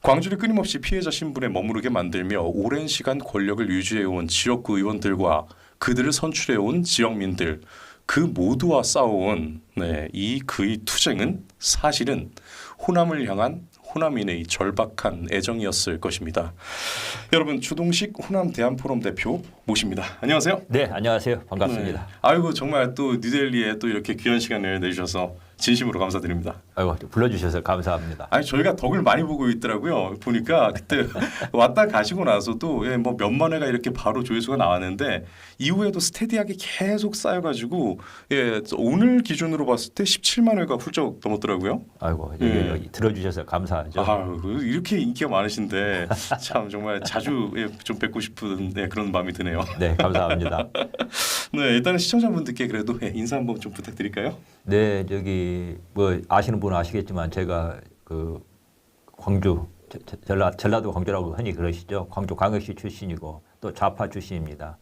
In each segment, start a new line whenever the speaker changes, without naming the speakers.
광주를 끊임없이 피해자 신분에 머무르게 만들며 오랜 시간 권력을 유지해온 지역구 의원들과 그들을 선출해온 지역민들 그 모두와 싸워온 이 그의 투쟁은 사실은 호남을 향한 호남인의 절박한 애정이었을 것입니다. 여러분, 주동식 호남 대한포럼 대표 모십니다. 안녕하세요.
네, 안녕하세요. 반갑습니다.
네. 아이고 정말 또 뉴델리에 또 이렇게 귀한 시간을 내주셔서 진심으로 감사드립니다.
아이고 불러주셔서 감사합니다.
아니 저희가 덕을 많이 보고 있더라고요. 보니까 그때 왔다 가시고 나서도 뭐 몇만 회가 이렇게 바로 조회수가 나왔는데 이후에도 스테디하게 계속 쌓여가지고 오늘 기준으로 봤을 때 17만 회가 훌쩍 넘었더라고요.
아이고 여기 들어주셔서 감사하죠.
이렇게 인기가 많으신데 참 정말 자주 좀 뵙고 싶은 그런 마음이 드네요.
네, 감사합니다.
네, 일단은 시청자분들께 그래도 인사 한번 좀 부탁드릴까요?
네, 저기 뭐 아시는 분은 아시겠지만 제가 그 광주 전라도 광주라고 흔히 그러시죠. 광주 광역시 출신이고 또 좌파 출신입니다.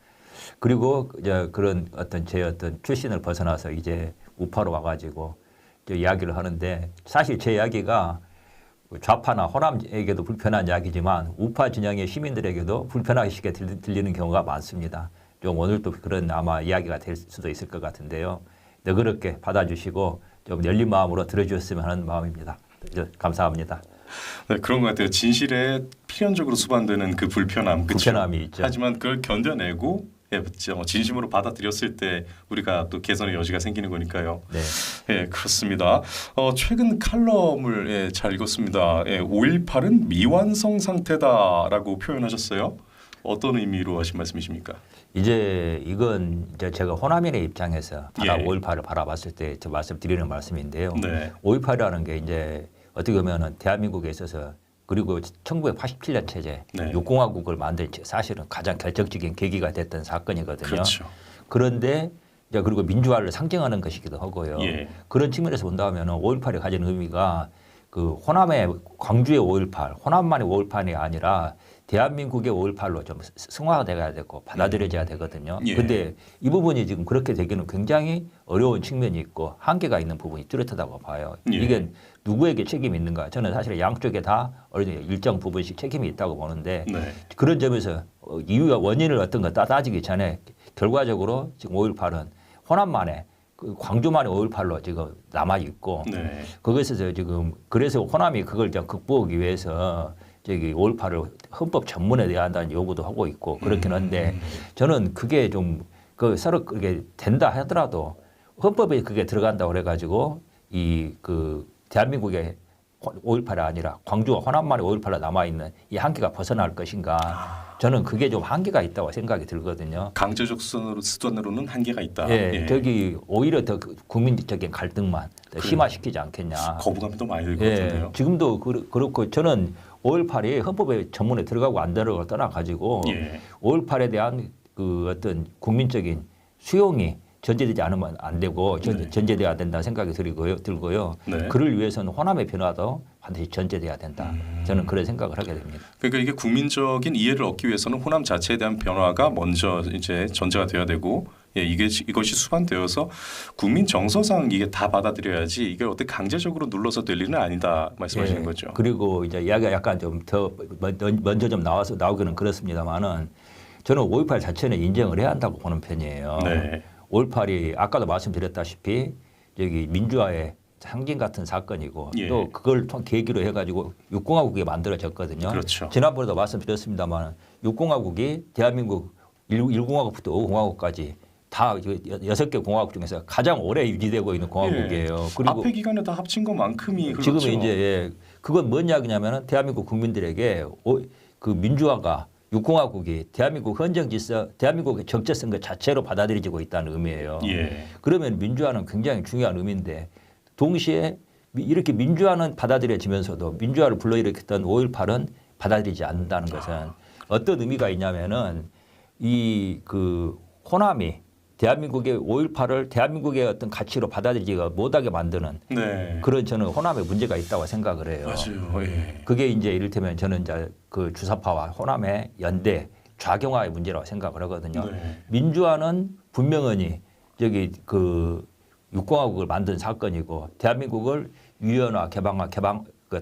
그리고 이제 그런 제 출신을 벗어나서 이제 우파로 와가지고 이야기를 하는데 사실 제 이야기가 좌파나 호남에게도 불편한 이야기지만 우파 진영의 시민들에게도 불편하게 들리는 경우가 많습니다. 좀 오늘도 그런 아마 이야기가 될 수도 있을 것 같은데요. 너그럽게 받아주시고 좀 열린 마음으로 들어주셨으면 하는 마음입니다. 감사합니다.
네, 그런 것 같아요. 진실에 필연적으로 수반되는 그 불편함이
있죠.
하지만 그걸 견뎌내고 진심으로 받아들였을 때 우리가 또 개선의 여지가 생기는 거니까요.
네,
그렇습니다. 최근 칼럼을 잘 읽었습니다. 5.18은 미완성 상태다라고 표현하셨어요. 어떤 의미로 하신 말씀이십니까?
이건 제가 호남인의 입장에서 5.18을 바라봤을 때 저 말씀드리는 말씀인데요.
네.
5.18이라는 게 이제 어떻게 보면은 대한민국에 있어서 그리고 1987년 체제 6공화국을 만든 사실은 가장 결정적인 계기가 됐던 사건이거든요.
그렇죠.
그런데 그리고 민주화를 상징하는 것이기도 하고요. 그런 측면에서 본다면 5.18이 가지는 의미가 그 호남의 광주의 5.18, 호남만의 5.18이 아니라 대한민국의 5.18로 좀 승화돼야 되고 받아들여져야 되거든요. 그런데 이 부분이 지금 그렇게 되기는 굉장히 어려운 측면이 있고 한계가 있는 부분이 뚜렷하다고 봐요. 이게 누구에게 책임이 있는가? 저는 사실 양쪽에 다 일정 부분씩 책임이 있다고 보는데 그런 점에서 이유와 원인을 어떤 거 따지기 전에 결과적으로 지금 5.18은 호남만의 광주만의 5.18로 지금 남아 있고 그것에서 지금 그래서 호남이 그걸 극복하기 위해서 5.18을 헌법 전문에 한다는 요구도 하고 있고 그렇긴 한데 저는 그게 좀 서로 그게 된다 하더라도 헌법에 그게 들어간다고 그래가지고 대한민국의 5.18이 아니라 광주와 호남만의 5.18로 남아있는 이 한계가 벗어날 것인가 저는 그게 좀 한계가 있다고 생각이 들거든요.
강제적 수단으로는 한계가 있다.
저기 오히려 더 국민적인 갈등만 더 심화시키지 않겠냐.
거부감이 더 많이 들 것 같은데요.
지금도 그렇고 저는 5.18이 헌법의 전문에 들어가고 안 들어가고 떠나가지고 5.18에 대한 어떤 국민적인 수용이 전제되지 않으면 안 되고 전제돼야 된다는 생각이 들고요. 그를 위해서는 호남의 변화도 반드시 전제돼야 된다. 저는 그런 생각을 하게 됩니다.
그러니까 이게 국민적인 이해를 얻기 위해서는 호남 자체에 대한 변화가 먼저 이제 전제가 돼야 되고 이것이 수반되어서 국민 정서상 이게 다 받아들여야지 이게 어떻게 강제적으로 눌러서 될 일은 아니다 말씀하시는 거죠.
그리고 이제 이야기가 약간 좀 더 먼저 좀 나오기는 그렇습니다만은 저는 5.18 자체는 인정을 해야 한다고 보는 편이에요. 5.18이 아까도 말씀드렸다시피 여기 민주화의 상징 같은 사건이고 또 그걸 계기로 해가지고 6공화국이 만들어졌거든요. 지난번에도 말씀드렸습니다만 6공화국이 대한민국 1공화국부터 5공화국까지 다 6개 공화국 중에서 가장 오래 유지되고 있는 공화국이에요.
그리고 앞에 기간에 다 합친 것만큼이 그렇죠.
지금 이제 그건 뭔 이야기냐면은 대한민국 국민들에게 그 민주화가 6공화국이 대한민국 헌정 질서, 대한민국의 정체성 그 자체로 받아들여지고 있다는 의미예요. 그러면 민주화는 굉장히 중요한 의미인데 동시에 이렇게 민주화는 받아들여지면서도 민주화를 불러일으켰던 5.18은 받아들이지 않는다는 것은 어떤 의미가 있냐면은 호남이 대한민국의 5.18을 대한민국의 어떤 가치로 받아들이지 못하게 만드는 그런 저는 호남에 문제가 있다고 생각을 해요.
맞아요.
그게 이제 이를테면 저는 이제 그 주사파와 호남의 연대 좌경화의 문제라고 생각을 하거든요. 민주화는 분명히 저기 6공화국을 만든 사건이고 대한민국을 유연화, 개방화,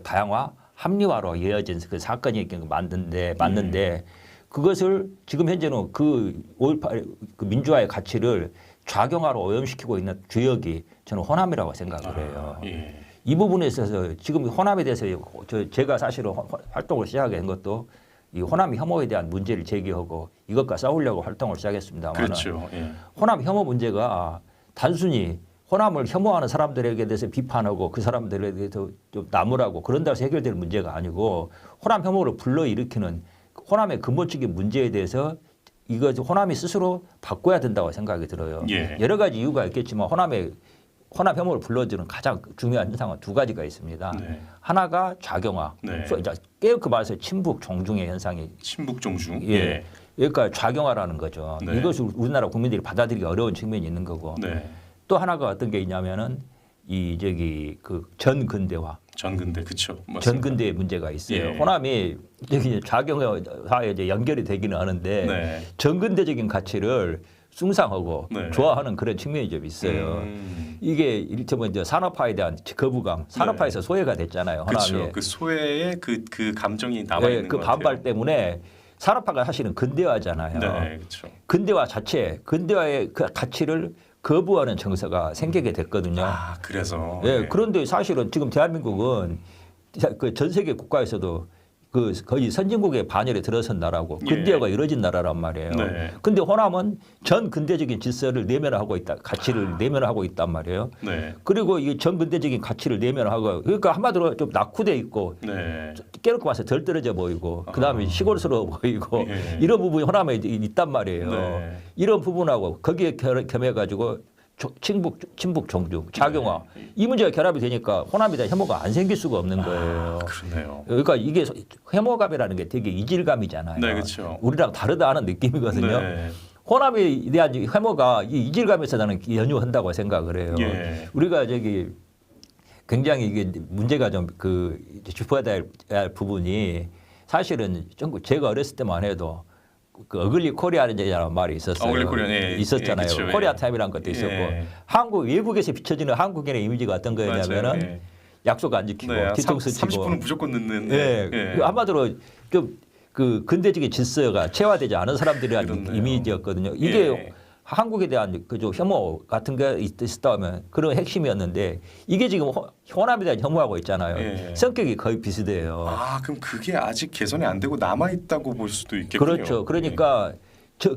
다양화 합리화로 이어진 그 사건이 맞는데 그것을 지금 현재는 그 5.18 그 민주화의 가치를 좌경화로 오염시키고 있는 주역이 저는 호남이라고 생각을 해요. 이 부분에 있어서 지금 호남에 대해서 제가 사실은 활동을 시작하게 된 것도 이 호남 혐오에 대한 문제를 제기하고 이것과 싸우려고 활동을 시작했습니다만
그렇죠.
호남 혐오 문제가 단순히 호남을 혐오하는 사람들에게 대해서 비판하고 그 사람들에 대해서 좀 나무라고 그런다고 해서 해결될 문제가 아니고 호남 혐오를 불러일으키는 호남의 근본적인 문제에 대해서 이거 호남이 스스로 바꿔야 된다고 생각이 들어요. 여러 가지 이유가 있겠지만 호남 혐오를 불러주는 가장 중요한 현상은 두 가지가 있습니다. 하나가 좌경화, 깨끗 말해서 친북 종중의 현상이.
친북 종중.
그러니까 좌경화라는 거죠. 이것을 우리나라 국민들이 받아들이기 어려운 측면이 있는 거고. 또 하나가 어떤 게 있냐면은 그 전근대화.
전근대, 그렇죠.
전근대의 문제가 있어요. 호남이 여기 좌경화에 이제 연결이 되기는 하는데 전근대적인 가치를 숭상하고 좋아하는 그런 측면이 좀 있어요. 이게 이를테면 이제 산업화에 대한 거부감, 산업화에서 소외가 됐잖아요. 호남이.
그렇죠. 그 소외의 그 감정이 남아 있는
그
것
반발
같아요.
때문에 산업화가 사실은 근대화잖아요.
그렇죠.
근대화 자체, 근대화의 그 가치를 거부하는 정서가 생기게 됐거든요.
그래서.
그런데 사실은 지금 대한민국은 그 전 세계 국가에서도 그 거의 선진국의 반열에 들어선 나라고 근대화가 이루어진 나라란 말이에요. 근데 호남은 전 근대적인 질서를 내면화하고 있다, 가치를 내면화하고 있단 말이에요. 그리고 이 전 근대적인 가치를 내면화하고 그러니까 한마디로 좀 낙후돼 있고 깨놓고 봐서 덜 떨어져 보이고 그다음에 시골스러워 보이고 이런 부분이 호남에 있단 말이에요. 이런 부분하고 거기에 겸해가지고 친북 종중, 좌경화 이 문제가 결합이 되니까 호남에 대한 혐오가 안 생길 수가 없는 거예요.
그러네요.
그러니까 이게 혐오감이라는 게 되게 이질감이잖아요.
그렇죠.
우리랑 다르다 하는 느낌이거든요. 호남에 대한 혐오가 이 이질감에서 나는 연유한다고 생각을 해요. 우리가 굉장히 이게 문제가 좀 짚어야 할 부분이 사실은 제가 어렸을 때만 해도 그 어글리 코리아라는 말이 있었어요.
어글리 코리아,
있었잖아요.
그쵸,
코리아 타임이라는 것도 있었고 한국 외국에서 비춰지는 한국인의 이미지가 어떤 거였냐면은 약속 안 지키고 뒤통수 치고
30분은 무조건 늦는.
한마디로 좀 그 근대적인 질서가 체화되지 않은 사람들이라는 이미지였거든요. 이게 한국에 대한 그저 혐오 같은 게 있었다면 그런 핵심이었는데 이게 지금 호남에 대한 혐오하고 있잖아요. 성격이 거의 비슷해요.
그럼 그게 아직 개선이 안 되고 남아 있다고 볼 수도 있겠군요.
그렇죠. 그러니까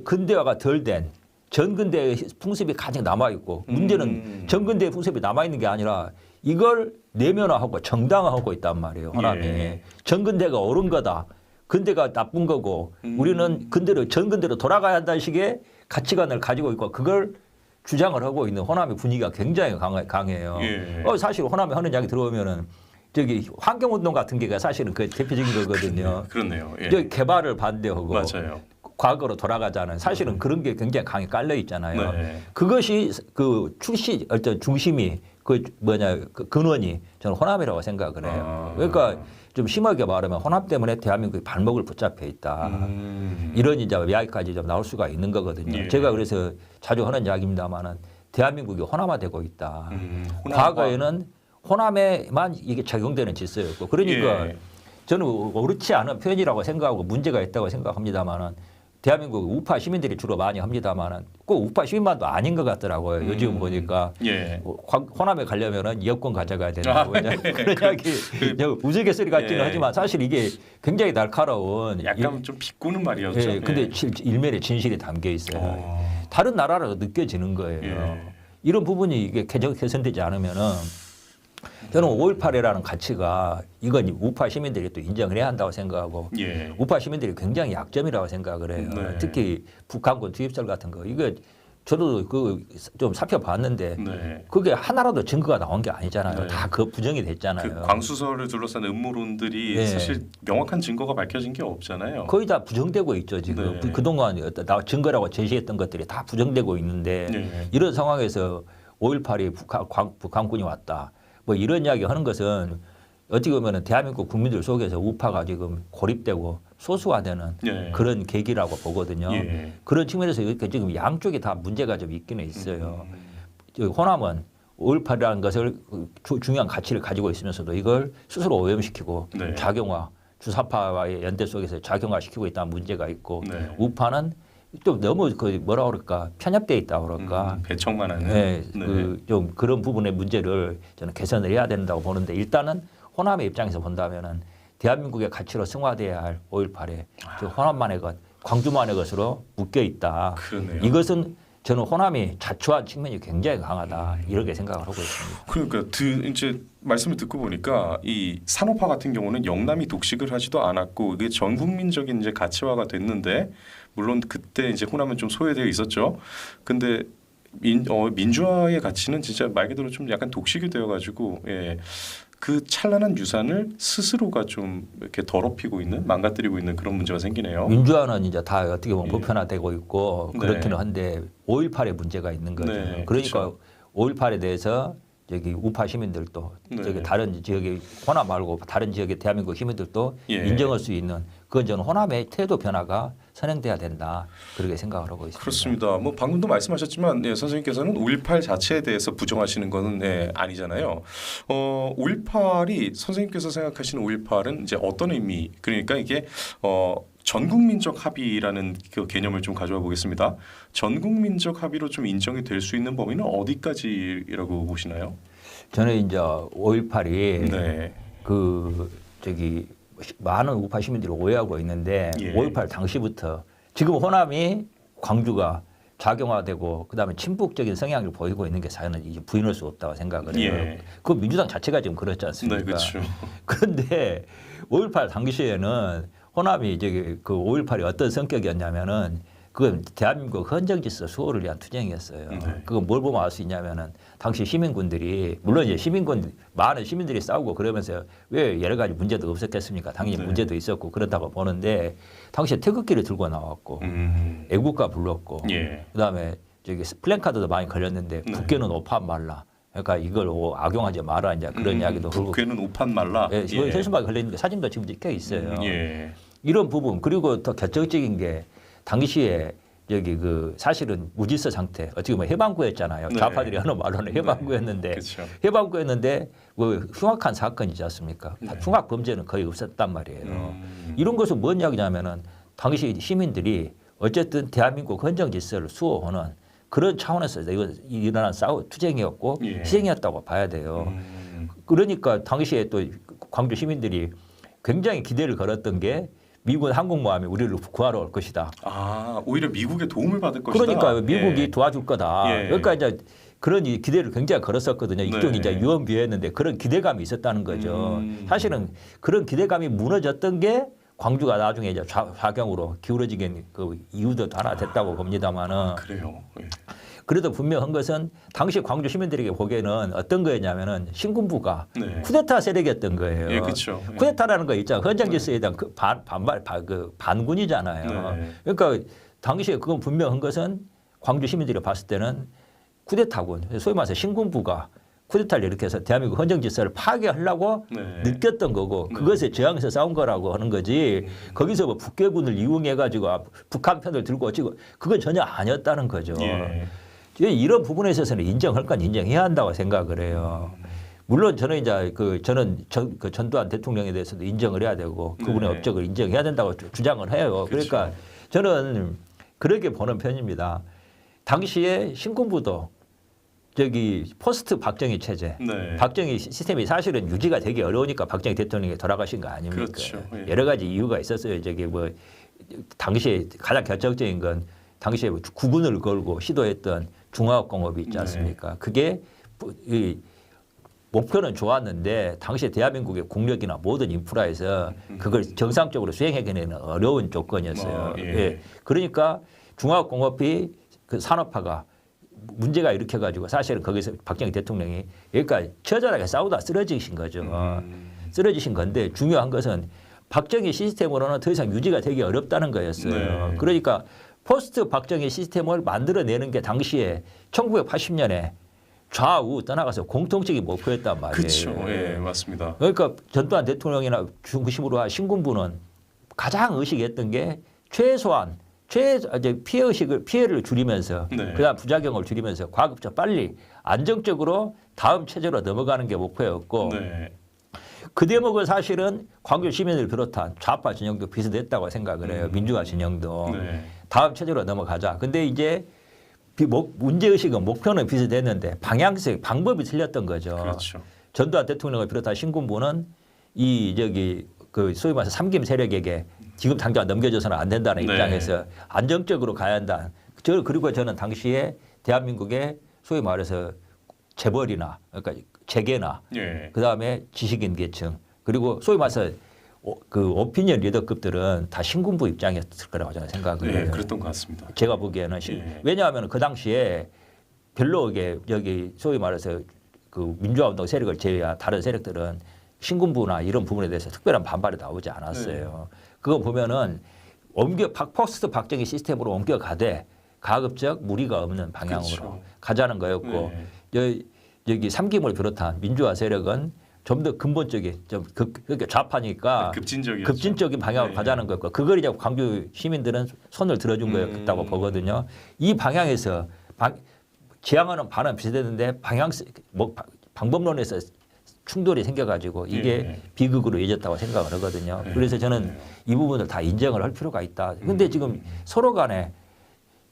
근대화가 덜 된 전근대의 풍습이 가장 남아 있고 문제는 전근대의 풍습이 남아 있는 게 아니라 이걸 내면화하고 정당화하고 있단 말이에요. 호남이 전근대가 옳은 거다. 근대가 나쁜 거고 우리는 전근대로 돌아가야 한다는 식의 가치관을 가지고 있고 그걸 주장을 하고 있는 호남의 분위기가 굉장히 강해요. 사실 호남에 하는 이야기 들어보면은 환경운동 같은 게 사실은 그 대표적인 거거든요.
그렇네요.
개발을 반대하고
맞아요.
과거로 돌아가자는 사실은 그런 게 굉장히 강하게 깔려 있잖아요. 그것이 어떤 중심이 그 근원이 저는 호남이라고 생각을 해요. 그러니까 좀 심하게 말하면 호남 때문에 대한민국이 발목을 붙잡혀 있다. 이런 이야기까지 좀 나올 수가 있는 거거든요. 제가 그래서 자주 하는 이야기입니다만은 대한민국이 호남화되고 있다. 과거에는 호남에만 이게 적용되는 질서였고 그러니까 저는 옳지 않은 표현이라고 생각하고 문제가 있다고 생각합니다만은 대한민국 우파 시민들이 주로 많이 합니다만은 꼭 우파 시민만도 아닌 것 같더라고요. 요즘 보니까 호남에 가려면은 여권 가져가야 된다고 그런 이야기 우스갯소리 같기는 하지만 사실 이게 굉장히 날카로운
약간 좀 비꼬는 말이었죠.
근데 일면에 진실이 담겨 있어요. 다른 나라로 느껴지는 거예요. 이런 부분이 이게 개선되지 않으면은 저는 5.18이라는 가치가 이건 우파 시민들이 또 인정을 해야 한다고 생각하고 우파 시민들이 굉장히 약점이라고 생각을 해요. 특히 북한군 투입설 같은 거 이거 저도 좀 살펴봤는데 그게 하나라도 증거가 나온 게 아니잖아요. 다 그 부정이 됐잖아요.
그 광수설을 둘러싼 음모론들이 사실 명확한 증거가 밝혀진 게 없잖아요.
거의 다 부정되고 있죠 지금. 그동안 증거라고 제시했던 것들이 다 부정되고 있는데 이런 상황에서 5.18이 북한군이 왔다. 뭐 이런 이야기 하는 것은 어떻게 보면 대한민국 국민들 속에서 우파가 지금 고립되고 소수화되는 그런 계기라고 보거든요. 그런 측면에서 이렇게 지금 양쪽이 다 문제가 좀 있기는 있어요. 호남은 5.18이라는 것을 중요한 가치를 가지고 있으면서도 이걸 스스로 오염시키고
네.
작용화, 주사파와의 연대 속에서 작용화시키고 있다는 문제가 있고
네.
우파는 또 너무 그 뭐라 그럴까 편협돼 있다 그럴까
배척만 하는.
네,
네.
좀 그런 부분의 문제를 저는 개선을 해야 된다고 보는데 일단은 호남의 입장에서 본다면은 대한민국의 가치로 승화돼야 할 5.18에 호남만의 것, 광주만의 것으로 묶여 있다.
그러네요.
이것은 저는 호남이 자초한 측면이 굉장히 강하다 이렇게 생각을 하고 있습니다.
그러니까 이제 말씀을 듣고 보니까 이 산업화 같은 경우는 영남이 독식을 하지도 않았고 이게 전 국민적인 이제 가치화가 됐는데 물론 그때 이제 호남은 좀 소외되어 있었죠. 근데 민주화의 가치는 진짜 말 그대로 좀 약간 독식이 되어가지고 예. 그 찬란한 유산을 스스로가 좀 이렇게 더럽히고 있는, 망가뜨리고 있는 그런 문제가 생기네요.
민주화는 이제 다 어떻게 보면
예.
보편화되고 있고
네.
그렇기는 한데 5.18의 문제가 있는 거죠.
네,
그러니까
그렇죠.
5.18에 대해서 저기 우파 시민들도
네.
저기 다른 지역의 호남 말고 다른 지역의 대한민국 시민들도
예.
인정할 수 있는 그건 저는 호남의 태도 변화가 선행돼야 된다 그렇게 생각을 하고 있습니다.
그렇습니다. 뭐 방금도 말씀하셨지만 예, 선생님께서는 5.18 자체에 대해서 부정하시는 것은 예, 아니잖아요. 5.18이 선생님께서 생각하시는 5.18은 이제 어떤 의미? 그러니까 이게 전국민적 합의라는 그 개념을 좀 가져와 보겠습니다. 전국민적 합의로 좀 인정이 될 수 있는 범위는 어디까지라고 보시나요?
저는 이제 5.18이
네.
그 저기 많은 우파 시민들이 오해하고 있는데
예.
5.18 당시부터 지금 호남이 광주가 작용화되고 그다음에 친북적인 성향을 보이고 있는 게 사실은 이제 부인할 수 없다고 생각을 해요.
예.
그 민주당 자체가 지금 그렇지 않습니까?
네, 그렇죠.
그런데 5.18 당시에는 호남이 저기 그 5.18이 어떤 성격이었냐면은 그건 대한민국 헌정 질서 수호를 위한 투쟁이었어요.
네.
그건 뭘 보면 알 수 있냐면은 당시 시민군들이 물론 이제 많은 시민들이 싸우고 그러면서 왜 여러 가지 문제도 없었겠습니까? 당연히
네.
문제도 있었고 그렇다고 보는데 당시에 태극기를 들고 나왔고 애국가 불렀고
예.
그다음에 저기 플랜카드도 많이 걸렸는데
네.
국회는 오판 말라. 그러니까 이걸 악용하지 마라 이제 그런 이야기도 하고.
국회는 오판 말라.
예, 현수막에 걸려 있는 게 사진도 지금 찍혀 있어요.
예.
이런 부분 그리고 더 결정적인 게 당시에 여기 그 사실은 무질서 상태 어떻게 보면 해방구였잖아요.
네.
좌파들이 하는 말로는 해방구였는데
그렇죠.
해방구였는데 뭐 흉악한 사건이지 않습니까?
네.
흉악 범죄는 거의 없었단 말이에요. 이런 것은 뭔 이야기냐면은 당시 시민들이 어쨌든 대한민국 헌정 질서를 수호하는 그런 차원에서 일어난 투쟁이었고
예.
희생이었다고 봐야 돼요. 그러니까 당시에 또 광주 시민들이 굉장히 기대를 걸었던 게 미군 항공모함이 우리를 구하러 올 것이다.
아, 오히려 미국의 도움을 받을 것이다.
그러니까 미국이
예.
도와줄 거다.
예.
그러니까 이제 그런 기대를 굉장히 걸었었거든요. 이쪽이
네.
이제 유언비어했는데 그런 기대감이 있었다는 거죠. 사실은 그런 기대감이 무너졌던 게 광주가 나중에 이제 좌경으로 기울어지게 그 이유도 하나 됐다고 봅니다만은
그래요. 예.
그래도 분명한 것은 당시 광주 시민들에게 보기에는 어떤 거였냐면은 신군부가
네.
쿠데타 세력이었던 거예요.
예, 그렇죠. 예.
쿠데타라는 거 있잖아요. 헌정 질서에 대한 그 반군이잖아요.
네.
그러니까 당시에 그건 분명한 것은 광주 시민들이 봤을 때는 쿠데타군, 소위 말해서 신군부가 쿠데타를 일으켜서 대한민국 헌정 질서를 파괴하려고
네.
느꼈던 거고 그것에 저항해서 싸운 거라고 하는 거지 거기서 뭐 북괴군을 이용해가지고 북한 편을 들고 어찌고 그건 전혀 아니었다는 거죠.
예.
이런 부분에 있어서는 인정할 건 인정해야 한다고 생각을 해요. 물론 저는 이제 저는 그 전두환 대통령에 대해서도 인정을 해야 되고 그분의
네.
업적을 인정해야 된다고 주장을 해요.
그렇죠.
그러니까 저는 그렇게 보는 편입니다. 당시에 신군부도 저기 포스트 박정희 체제,
네.
박정희 시스템이 사실은 유지가 되기 어려우니까 박정희 대통령이 돌아가신 거 아닙니까?
그렇죠. 예.
여러 가지 이유가 있었어요. 저기 뭐 당시에 가장 결정적인 건 당시에 국군을 걸고 시도했던 중화학공업이 있지 않습니까?
네.
그게 이 목표는 좋았는데 당시에 대한민국의 국력이나 모든 인프라에서 그걸 정상적으로 수행하기는 어려운 조건이었어요.
예.
예. 그러니까 중화학공업이 그 산업화가 문제가 일으켜가지고 사실은 거기서 박정희 대통령이 여기까지 처절하게 싸우다 쓰러지신 거죠. 쓰러지신 건데 중요한 것은 박정희 시스템으로는 더 이상 유지가 되기 어렵다는 거였어요.
네.
그러니까 포스트 박정희 시스템을 만들어내는 게 당시에 1980년에 좌우 떠나가서 공통적인 목표였단 말이에요.
그렇죠. 예, 맞습니다.
그러니까 전두환 대통령이나 중심으로 한 신군부는 가장 의식했던 게 최소한 피해를 줄이면서
네.
그다음 부작용을 줄이면서 과급적 빨리 안정적으로 다음 체제로 넘어가는 게 목표였고
네.
그 대목은 사실은 광주 시민을 비롯한 좌파 진영도 비슷했다고 생각을 해요. 민주화 진영도.
네.
다음 체제로 넘어가자. 근데 이제 문제의식은 목표는 비슷했는데 방향성, 방법이 틀렸던 거죠.
그렇죠.
전두환 대통령을 비롯한 신군부는 그 소위 말해서 삼김 세력에게 지금 당장 넘겨줘서는 안 된다는
네.
입장에서 안정적으로 가야 한다. 그리고 저는 당시에 대한민국의 소위 말해서 재벌이나 그러니까 재계나
예.
그다음에 지식인 계층 그리고 소위 말해서 그 오피니언 리더급들은 다 신군부 입장이었을 거라고 저는 생각을 해요.
그랬던 것 같습니다.
제가 보기에는
예.
왜냐하면 그 당시에 별로 이게 여기 소위 말해서 그 민주화운동 세력을 제외한 다른 세력들은 신군부나 이런 부분에 대해서 특별한 반발이 나오지 않았어요. 그거 보면은 포스트 박정희 시스템으로 옮겨가되 가급적 무리가 없는 방향으로
그렇죠.
가자는 거였고 여기 삼김을 비롯한 민주화 세력은 좀 더 근본적인 그러니까 좌파니까 급진적인 방향으로 가자는 거였고 그걸 이제 광주 시민들은 손을 들어준 거였다고 보거든요. 이 방향에서 지향하는 바는 비슷했는데 방법론에서 충돌이 생겨가지고 이게 비극으로 이어졌다고 생각을 하거든요. 그래서 저는 이 부분을 다 인정을 할 필요가 있다. 근데 지금 서로 간에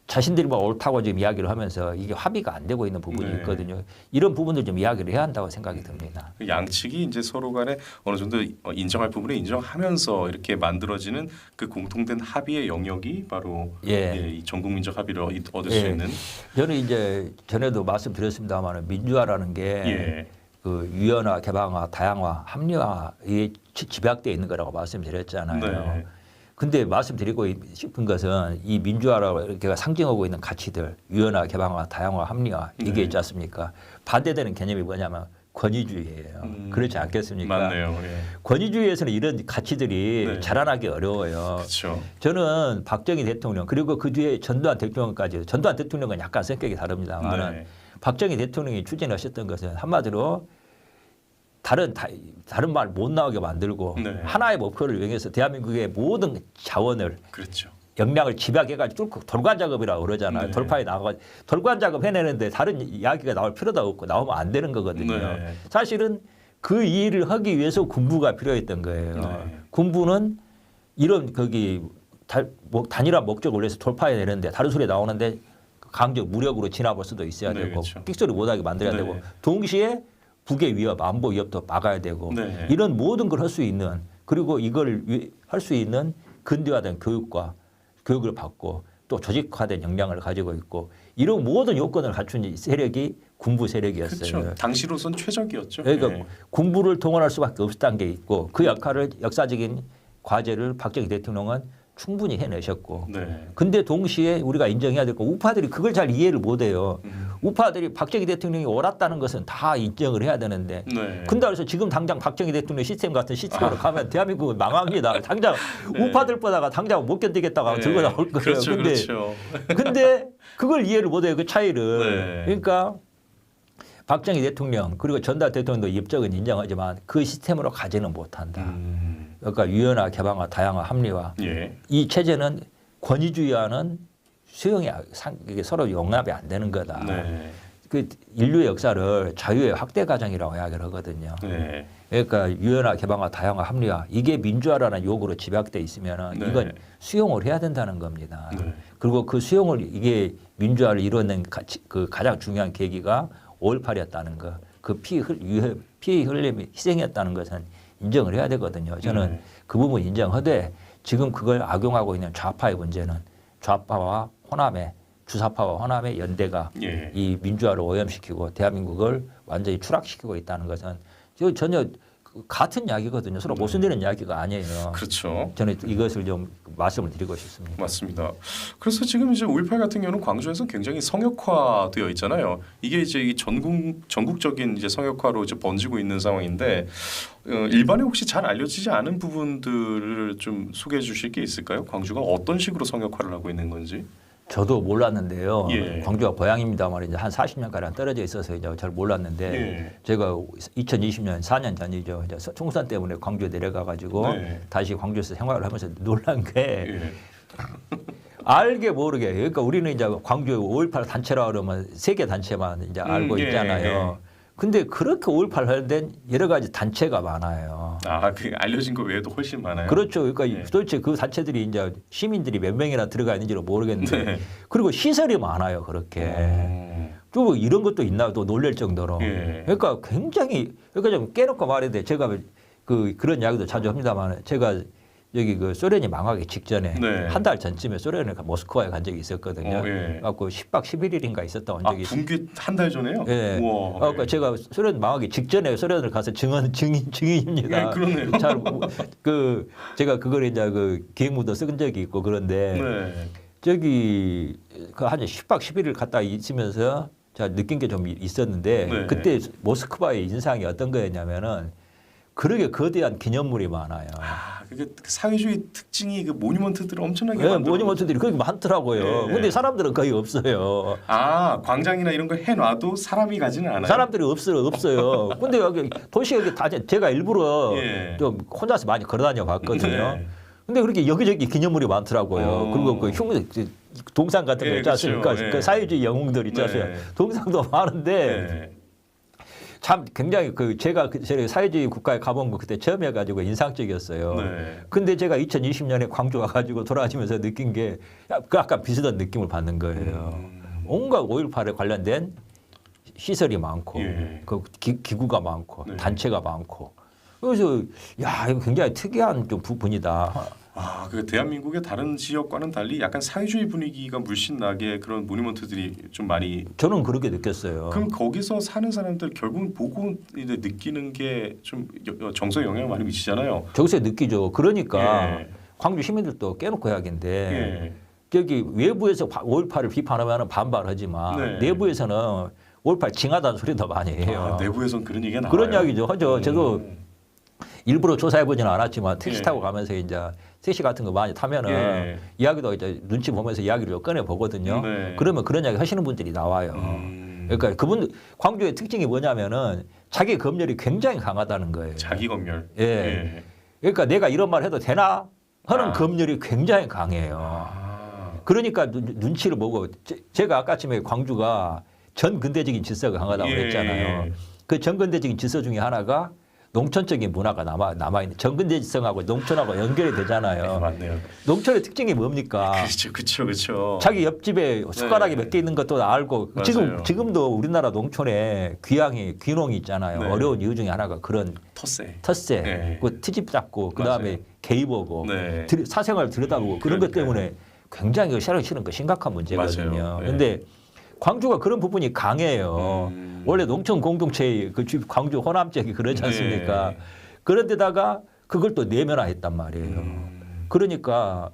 자신들이 뭐 옳다고 지금 이야기를 하면서 이게 합의가 안 되고 있는 부분이 있거든요. 이런 부분들 좀 이야기를 해야 한다고 생각이 듭니다.
양측이 이제 서로 간에 어느 정도 인정할 부분에 인정하면서 이렇게 만들어지는 그 공통된 합의의 영역이 바로 이 전국민적 합의를 얻을 수 있는.
저는 이제 전에도 말씀드렸습니다만 민주화라는 게 그 유연화, 개방화, 다양화, 합리화에 집약되어 있는 거라고 말씀드렸잖아요. 근데 말씀드리고 싶은 것은 이 민주화라고 이렇게 상징하고 있는 가치들, 유연화, 개방화, 다양화, 합리화 이게 있지 않습니까? 반대되는 개념이 뭐냐면 권위주의예요. 그렇지 않겠습니까?
맞네요.
권위주의에서는 이런 가치들이 자라나기 어려워요.
그렇죠.
저는 박정희 대통령 그리고 그 뒤에 전두환 대통령까지 전두환 대통령은 약간 성격이 다릅니다만 박정희 대통령이 추진하셨던 것은 한마디로 다른 말 못 나오게 만들고 하나의 목표를 위해서 대한민국의 모든 자원을 역량을 집약해가지고 뚫고 돌관 작업이라고 그러잖아요. 돌파에 나가 돌관 작업 해내는데 다른 이야기가 나올 필요도 없고 나오면 안 되는 거거든요. 사실은 그 일을 하기 위해서 군부가 필요했던 거예요. 군부는 이런 단일한 목적을 위해서 돌파해내는데 다른 소리 나오는데 강적 무력으로 진압할 수도 있어야 되고 삑소리 못하게 만들어야 되고 동시에 북의 위협, 안보 위협도 막아야 되고 이런 모든 걸 할 수 있는 그리고 이걸 할 수 있는 근대화된 교육을 받고 또 조직화된 역량을 가지고 있고 이런 모든 요건을 갖춘 세력이 군부 세력이었어요.
그렇죠. 당시로선 최적이었죠.
그러니까 군부를 동원할 수밖에 없었던 게 있고 그 역할을 역사적인 과제를 박정희 대통령은 충분히 해내셨고 근데 동시에 우리가 인정해야 될 거 우파들이 그걸 잘 이해를 못해요. 우파들이 박정희 대통령이 옳았다는 것은 다 인정을 해야 되는데 근데 그래서 지금 당장 박정희 대통령 시스템 같은 시스템으로 가면 대한민국은 망합니다. 당장 우파들보다가 당장 못 견디겠다고 들고 나올 거예요. 근데 그걸 이해를 못해요. 그 차이를. 그러니까 박정희 대통령 그리고 전두환 대통령도 입적은 인정하지만 그 시스템으로 가지는 못한다. 그러니까 유연화, 개방화, 다양화, 합리화. 이 체제는 권위주의와는 수용이 이게 서로 용납이 안 되는 거다. 그 인류의 역사를 자유의 확대 과정이라고 이야기를 하거든요. 그러니까 유연화, 개방화, 다양화, 합리화 이게 민주화라는 요구로 집약돼 있으면 이건 수용을 해야 된다는 겁니다. 그리고 그 수용을 이게 민주화를 이루어낸 그 가장 중요한 계기가 5.18이었다는 거. 그 피 흘림이 희생이었다는 것은 인정을 해야 되거든요. 저는 그 부분 인정하되 지금 그걸 악용하고 있는 좌파의 문제는 좌파와 호남의 주사파와 호남의 연대가 이 민주화를 오염시키고 대한민국을 완전히 추락시키고 있다는 것은 전혀 같은 이야기거든요. 서로 모순되는 이야기가 아니에요.
그렇죠.
저는 이것을 좀 말씀을 드리고 싶습니다.
맞습니다. 그래서 지금 이제 5.18 같은 경우는 광주에서 굉장히 성역화되어 있잖아요. 이게 이제 이 전국적인 이제 성역화로 이제 번지고 있는 상황인데 일반에 혹시 잘 알려지지 않은 부분들을 좀 소개해 주실 게 있을까요? 광주가 어떤 식으로 성역화를 하고 있는 건지.
저도 몰랐는데요. 광주가 고향입니다만 이제 한 40년가량 떨어져 있어서 이제 잘 몰랐는데 제가 2020년 4년 전이죠. 이제 총선 때문에 광주에 내려가 가지고 다시 광주에서 생활을 하면서 놀란 게 알게 모르게. 그러니까 우리는 이제 광주에 5.18 단체라 그러면 3개 단체만 이제 알고
예,
있잖아요. 근데 그렇게 5.18 관련된 여러 가지 단체가 많아요.
그 알려진 거 외에도 훨씬 많아요.
그렇죠. 그러니까
네.
도대체 그 단체들이 이제 시민들이 몇 명이나 들어가 있는지를 모르겠는데
네.
그리고 시설이 많아요. 그렇게. 또 이런 것도 있나 또 놀랄 정도로.
예.
그러니까 굉장히 그러니까 좀 깨놓고 말해야 돼. 제가 그런 이야기도 자주 합니다만 제가 여기 그 소련이 망하기 직전에
네.
한 달 전쯤에 소련에 모스크바에 간 적이 있었거든요.
예.
갖고 10박 11일인가 있었다 온 적이 있어요.
붕괴 한 달 전에요?
예.
우와.
그러니까 제가 소련 망하기 직전에 소련을 가서 증인입니다.
예, 그러네요.
그 제가 그걸 이제 그 기획무도 쓴 적이 있고 그런데
네.
저기 그 한 10박 11일 갔다 있으면서 제가 느낀 게 좀 있었는데
네.
그때 모스크바의 인상이 어떤 거였냐면은 그렇게 거대한 기념물이 많아요.
그게 사회주의 특징이 그 모니먼트들을 엄청나게
네,
만들어.
모니먼트들이 그렇게 많더라고요.
네.
근데 사람들은 거의 없어요.
광장이나 이런 걸 해놔도 사람이 가지는 않아요.
사람들이 없어요. 근데 여기 도시 여기 다 제가 일부러
예.
좀 혼자서 많이 걸어다녀 봤거든요.
네.
근데 그렇게 여기저기 기념물이 많더라고요. 그리고 그 동상 같은 거
예,
있지 않습니까?
그렇죠. 예.
그 사회주의 영웅들 있지 않습니까?
네.
동상도 많은데
네.
참 굉장히 제가 사회주의 국가에 가본 거 그때 처음 해가지고 인상적이었어요.
네.
근데 제가 2020년에 광주 와가지고 돌아다니면서 느낀 게 약간 비슷한 느낌을 받는 거예요. 온갖 5.18에 관련된 시설이 많고
예.
그 기구가 많고
네.
단체가 많고 그래서 야 이거 굉장히 특이한 좀 부분이다.
그 대한민국의 다른 지역과는 달리 약간 사회주의 분위기가 물씬 나게 그런 모니먼트들이 좀 많이.
저는 그렇게 느꼈어요.
그럼 거기서 사는 사람들 결국은 보고 이제 느끼는 게 좀 정서에 영향을 많이 미치잖아요.
저기서 느끼죠. 그러니까
예.
광주 시민들도 깨놓고 해야겠는데
예.
여기 외부에서 5.18을 비판하면 반발하지만
네.
내부에서는 5.18 징하다는 소리도 많이 해요.
내부에선 그런 얘기가 나와요.
그런 이야기죠. 하죠. 저도 일부러 조사해보지는 않았지만 택시
예.
타고 가면서 이제 택시 같은 거 많이 타면은
예.
이야기도 이제 눈치 보면서 이야기를 꺼내 보거든요.
네.
그러면 그런 이야기 하시는 분들이 나와요. 그러니까 그분 광주의 특징이 뭐냐면은 자기 검열이 굉장히 강하다는 거예요.
자기 검열.
예. 그러니까 내가 이런 말 해도 되나 하는 검열이 굉장히 강해요.
아.
그러니까 눈치를 보고 제가 아까쯤에 광주가 전근대적인 질서가 강하다고
예.
그랬잖아요. 그 전근대적인 질서 중에 하나가 농촌적인 문화가 남아있는 전근대성하고 농촌하고 연결이 되잖아요.
맞네요.
농촌의 특징이 뭡니까?
그렇죠.
자기 옆집에 숟가락이
네.
몇 개 있는 것도 알고
맞아요.
지금도 우리나라 농촌에 귀농이 있잖아요.
네.
어려운 이유 중에 하나가 그런 텃세,
네.
그 트집 잡고 그 다음에 개입하고
네.
사생활 들여다보고 그런 것
그러니까요.
때문에 굉장히 실은 거 심각한 문제거든요.
맞아요. 네.
그런데 광주가 그런 부분이 강해요. 원래 농촌 공동체의 그 광주 호남 지역이 그러지 않습니까?
네.
그런데다가 그걸 또 내면화했단 말이에요. 그러니까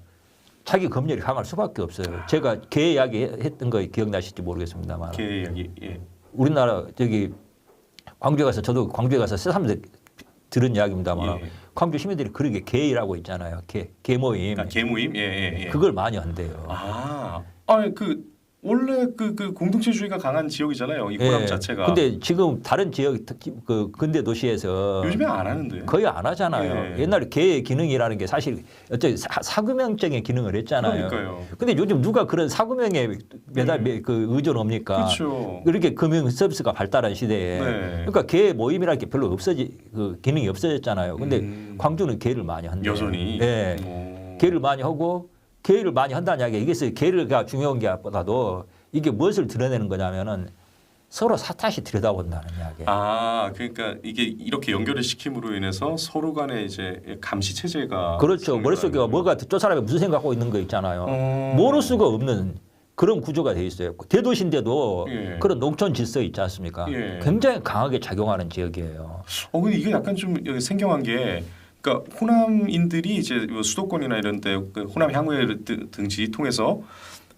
자기 검열이 강할 수밖에 없어요. 제가 개 이야기 했던 거 기억나실지 모르겠습니다만
개 이야기. 예.
우리나라 저기 광주에 가서 저도 광주에 가서 새삼 들은 이야기입니다만
예.
광주 시민들이 그러게 개이라고 있잖아요. 개 모임.
개 모임. 예.
그걸 많이 한대요.
원래 그 공동체주의가 강한 지역이잖아요. 이 호남 자체가.
근데 지금 다른 지역 특히 그 근대 도시에서
요즘에 안 하는데.
거의 안 하잖아요.
예.
옛날에 개의 기능이라는 게 사실 어째 사구명적인 기능을 했잖아요.
그러니까요.
근데 요즘 누가 그런 사구명에 그 의존합니까?
그렇죠.
그렇게 금융 서비스가 발달한 시대에
네.
그러니까 개 모임이라는 게 별로 그 기능이 없어졌잖아요. 근데 광주는 개를 많이 한대요.
여전히.
네. 개를 많이 하고 개를 많이 한다는 이야기가 이게 개가 중요한 게 보다도 이게 무엇을 드러내는 거냐면은 서로 사탓이 들여다본다는 이야기예요.
그러니까 이게 이렇게 연결을 시킴으로 인해서 서로 간에 이제 감시 체제가
그렇죠. 머릿속에 뭐가 저 사람이 무슨 생각하고 있는 거 있잖아요. 모를 수가 없는 그런 구조가 돼 있어요. 대도시인데도
예.
그런 농촌 질서 있지 않습니까?
예.
굉장히 강하게 작용하는 지역이에요.
근데 이게 약간 좀 생경한 게 그러니까 호남인들이 이제 수도권이나 이런 데 호남 향후회 등지 통해서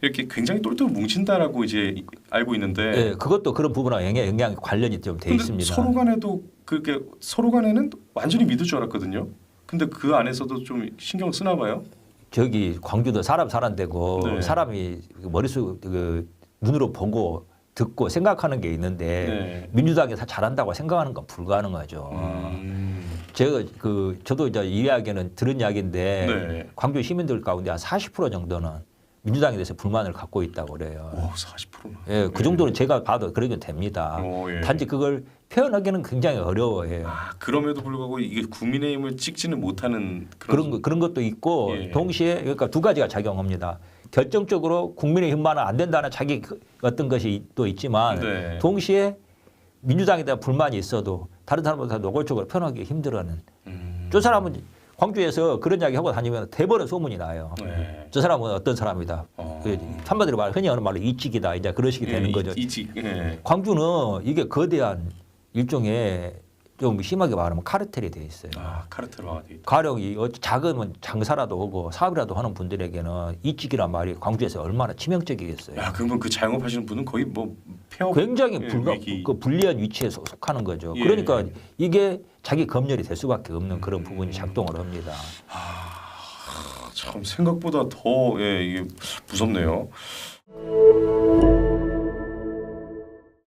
이렇게 굉장히 똘똘 뭉친다라고 이제 알고 있는데
네, 그것도 그런 부분과 영향 관련이 좀 돼 있습니다.
서로 간에도 그렇게 서로 간에는 완전히 믿을 줄 알았거든요. 근데 그 안에서도 좀 신경 쓰나 봐요.
저기 광주도 사람 사는데고
네.
사람이 머릿속 눈으로 보고 듣고 생각하는 게 있는데
네.
민주당에서 잘한다고 생각하는 건 불가능하죠. 제가 저도 이제 이 이야기는 들은 이야기인데
네.
광주 시민들 가운데 한 40% 정도는 민주당에 대해서 불만을 갖고 있다고 그래요.
오, 40%나.
예, 그 정도는 제가 봐도 그러긴 됩니다.
예.
단지 그걸 표현하기는 굉장히 어려워해요.
그럼에도 불구하고 이게 국민의힘을 찍지는 못하는
그런 것도 있고
예.
동시에 그러니까 두 가지가 작용합니다. 결정적으로 국민의힘만은 안 된다는 자기 어떤 것이 또 있지만
네.
동시에 민주당에 대한 불만이 있어도 다른 사람보다 노골적으로 표현하기 힘들어하는. 저 사람은 광주에서 그런 이야기 하고 다니면 대번에 소문이 나요.
네.
저 사람은 어떤 사람이다. 한마디로 말 흔히 하는 말로 이직이다. 이제 그런 식이 되는 거죠.
이직. 예.
광주는 이게 거대한 일종의 좀 심하게 말하면 카르텔이 돼 있어요.
카르텔화 돼 있다.
가령이 작으면 장사라도 하고 사업이라도 하는 분들에게는 이직이란 말이 광주에서 얼마나 치명적이겠어요.
그러면 그 자영업하시는 분은 거의 뭐 폐업
굉장히
위기.
불리한 위치에 속하는 거죠.
예.
그러니까 이게 자기 검열이 될 수밖에 없는 그런 부분이 작동을 합니다.
참 생각보다 더 이게 무섭네요.